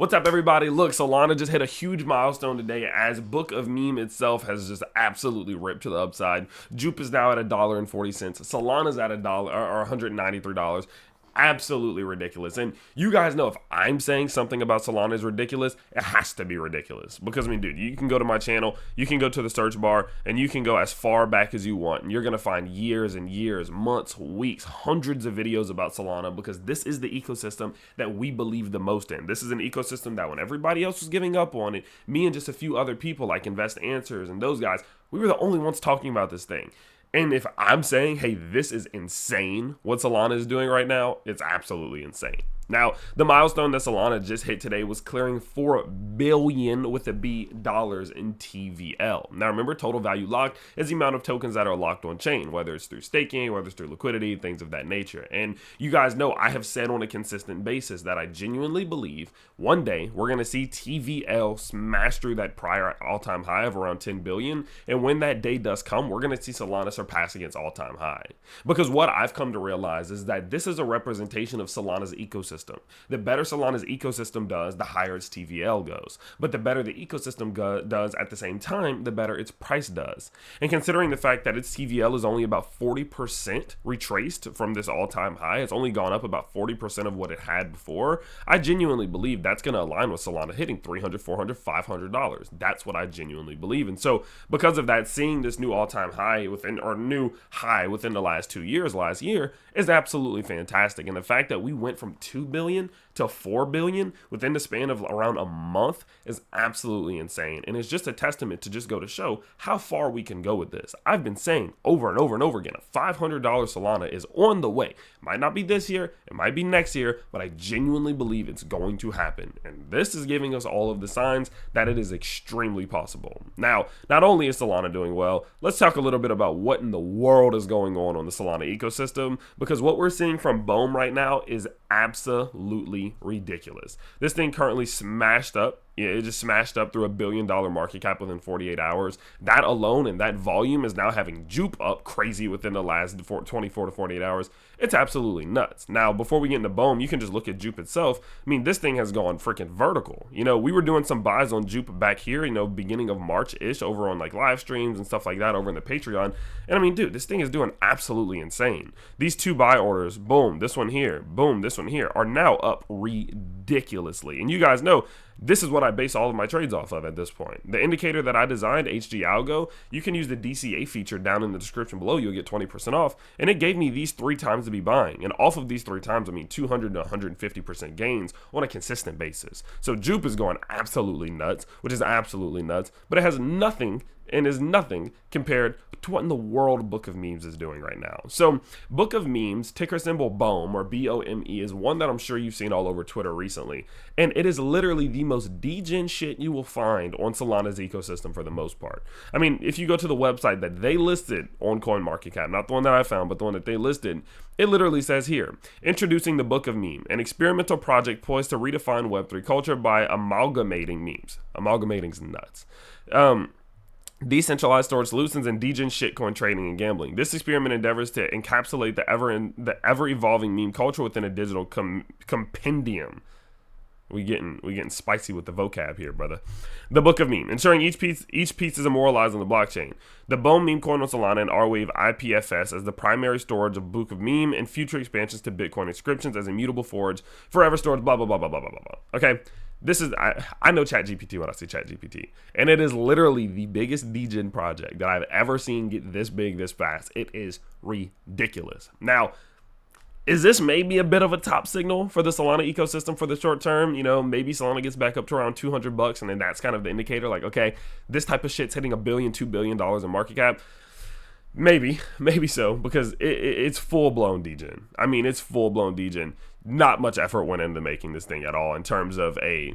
What's up, everybody? Look, Solana just hit a huge milestone today as Book of Meme itself has just absolutely ripped to the upside. Jupe is now at $1.40. Solana's at $193. Absolutely ridiculous. And you guys know if I'm saying something about Solana is ridiculous, it has to be ridiculous. Because, I mean, dude, you can go to my channel, you can go to the search bar, and you can go as far back as you want. And you're going to find years and years, months, weeks, hundreds of videos about Solana because this is the ecosystem that we believe the most in. This is an ecosystem that when everybody else was giving up on it, me and just a few other people like Invest Answers and those guys, we were the only ones talking about this thing. And if I'm saying, hey, this is insane, what Solana is doing right now, it's absolutely insane. Now, the milestone that Solana just hit today was clearing $4 billion with a B dollars in TVL. Now, remember, total value locked is the amount of tokens that are locked on chain, whether it's through staking, whether it's through liquidity, things of that nature. And you guys know I have said on a consistent basis that I genuinely believe one day we're going to see TVL smash through that prior all-time high of around 10 billion. And when that day does come, we're going to see Solana surpassing its all-time high. Because what I've come to realize is that this is a representation of Solana's ecosystem. The better Solana's ecosystem does, the higher its TVL goes. But the better the ecosystem does at the same time, the better its price does. And considering the fact that its TVL is only about 40% retraced from this all-time high, it's only gone up about 40% of what it had before, I genuinely believe that's going to align with Solana hitting $300, $400, $500. That's what I genuinely believe. And so because of that, seeing this new all-time high within the last 2 years, last year, is absolutely fantastic. And the fact that we went from 2 billion to 4 billion within the span of around a month is absolutely insane. And it's just a testament to just go to show how far we can go with this. I've been saying over and over and over again, a $500 Solana is on the way. It might not be this year, it might be next year, but I genuinely believe it's going to happen. And this is giving us all of the signs that it is extremely possible. Now, not only is Solana doing well, let's talk a little bit about what in the world is going on the Solana ecosystem, because what we're seeing from Bome right now is absolutely ridiculous. This thing currently smashed up. Yeah, it just smashed up through $1 billion market cap within 48 hours. That alone and that volume is now having Jupe up crazy within the last 24 to 48 hours. It's absolutely nuts. Now, before we get into Bome, you can just look at Jupe itself. I mean, this thing has gone freaking vertical. You know, we were doing some buys on Jupe back here, beginning of March-ish over on like live streams and stuff like that over in the Patreon. And I mean, dude, this thing is doing absolutely insane. These two buy orders, boom, this one here, boom, this one here, are now up ridiculously. And you guys know, this is what I base all of my trades off of at this point. The indicator that I designed, HG Algo, you can use the DCA feature down in the description below. You'll get 20% off. And it gave me these 3 times to be buying. And off of these 3 times, I mean 200 to 150% gains on a consistent basis. So Jupe is going absolutely nuts, which is absolutely nuts. But it has nothing and is nothing compared to what in the world Book of Memes is doing right now. So Book of Memes, ticker symbol Bome, or B-O-M-E, is one that I'm sure you've seen all over Twitter recently. And it is literally the most degen shit you will find on Solana's ecosystem for the most part. I mean, if you go to the website that they listed on CoinMarketCap, not the one that I found, but the one that they listed, it literally says here, introducing the Book of Meme, an experimental project poised to redefine Web3 culture by amalgamating memes. Amalgamating's nuts. Decentralized storage solutions and degen shitcoin trading and gambling. This experiment endeavors to encapsulate the ever-evolving meme culture within a digital compendium. We getting spicy with the vocab here, brother. The Book of Meme, ensuring each piece is immortalized on the blockchain. The Bome meme coin on Solana and R-Wave IPFS as the primary storage of Book of Meme and future expansions to Bitcoin inscriptions as immutable forge, forever storage, blah, blah, blah, blah, blah, blah, blah. Okay? This is, I know ChatGPT when I see ChatGPT, and it is literally the biggest degen project that I've ever seen get this big, this fast. It is ridiculous. Now, is this maybe a bit of a top signal for the Solana ecosystem for the short term? Maybe Solana gets back up to around $200, and then that's kind of the indicator, like, okay, this type of shit's hitting $1 billion, $2 billion in market cap. Maybe so, because it's full-blown degen. I mean, it's full-blown degen. Not much effort went into making this thing at all in terms of a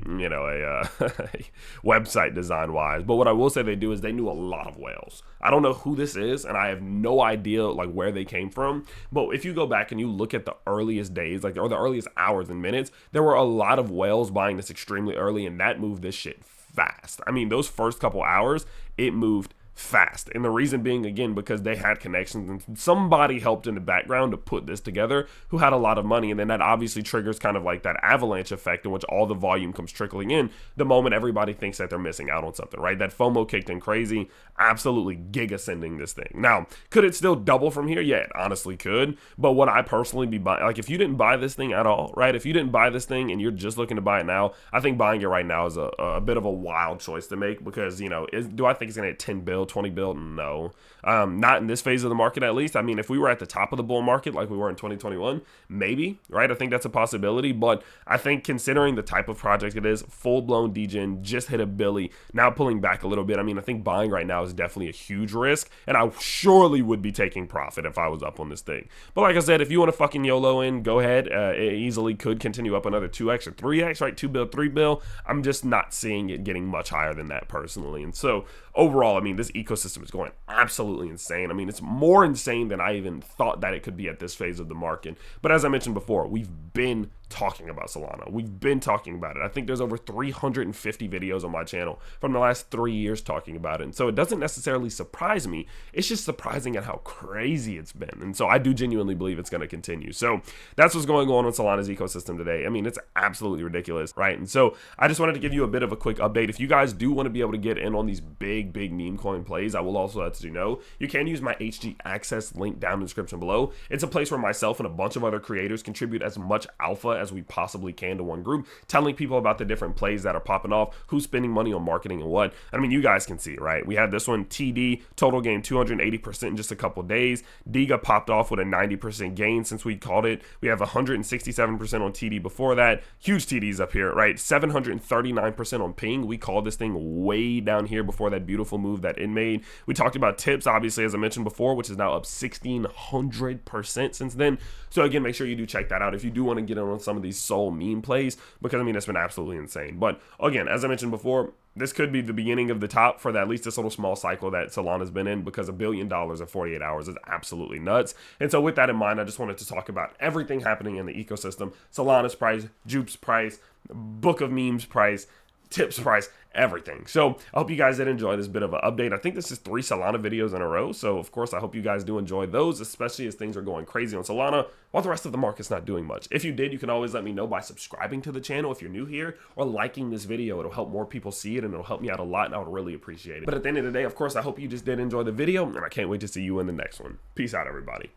website design wise. But what I will say they do is they knew a lot of whales. I don't know who this is, and I have no idea like where they came from. But if you go back and you look at the earliest days, or the earliest hours and minutes, there were a lot of whales buying this extremely early, and that moved this shit fast. I mean, those first couple hours, it moved fast. And the reason being, again, because they had connections and somebody helped in the background to put this together who had a lot of money. And then that obviously triggers kind of like that avalanche effect in which all the volume comes trickling in the moment everybody thinks that they're missing out on something, right? That FOMO kicked in crazy, absolutely giga sending this thing. Now, could it still double from here? Yeah, it honestly could. But would I personally be buying, like if you didn't buy this thing at all, right? If you didn't buy this thing and you're just looking to buy it now, I think buying it right now is a bit of a wild choice to make because, you know, do I think it's going to hit 10 bill, 20 bill? No. Not in this phase of the market, at least. I mean, if we were at the top of the bull market like we were in 2021, maybe, right? I think that's a possibility. But I think considering the type of project it is, full-blown degen, just hit a billy, now pulling back a little bit. I mean, I think buying right now is definitely a huge risk, and I surely would be taking profit if I was up on this thing. But like I said, if you want to fucking YOLO in, go ahead. It easily could continue up another 2x or 3x, right? 2 bill, 3 bill. I'm just not seeing it getting much higher than that personally. And so overall, I mean, this ecosystem is going absolutely insane. I mean, it's more insane than I even thought that it could be at this phase of the market. But as I mentioned before, we've been talking about Solana. We've been talking about it. I think there's over 350 videos on my channel from the last 3 years talking about it. And so it doesn't necessarily surprise me. It's just surprising at how crazy it's been. And so I do genuinely believe it's going to continue. So that's what's going on with Solana's ecosystem today. I mean, it's absolutely ridiculous, right? And so I just wanted to give you a bit of a quick update. If you guys do want to be able to get in on these big meme coin plays, I will also let you know you can use my HG Access link down in the description below. It's a place where myself and a bunch of other creators contribute as much alpha as we possibly can to one group, telling people about the different plays that are popping off, who's spending money on marketing and what. I mean, you guys can see it, right? We had this one, TD, total gain 280% in just a couple days. Diga popped off with a 90% gain since we called it. We have 167% on TD before that. Huge TDs up here, right? 739% on ping. We called this thing way down here before that beautiful move that it made. We talked about tips, obviously, as I mentioned before, which is now up 1,600% since then. So again, make sure you do check that out if you do want to get in on some of these soul meme plays, because I mean, it's been absolutely insane. But again, as I mentioned before, this could be the beginning of the top for at least this little small cycle that Solana's been in, because $1 billion in 48 hours is absolutely nuts. And so with that in mind, I just wanted to talk about everything happening in the ecosystem: Solana's price, Jupe's price, Book of Memes price, tips price, everything. So I hope you guys did enjoy this bit of an update. I think this is 3 Solana videos in a row. So of course, I hope you guys do enjoy those, especially as things are going crazy on Solana while the rest of the market's not doing much. If you did, you can always let me know by subscribing to the channel if you're new here, or liking this video. It'll help more people see it and it'll help me out a lot, and I would really appreciate it. But at the end of the day, of course, I hope you just did enjoy the video, and I can't wait to see you in the next one. Peace out, everybody.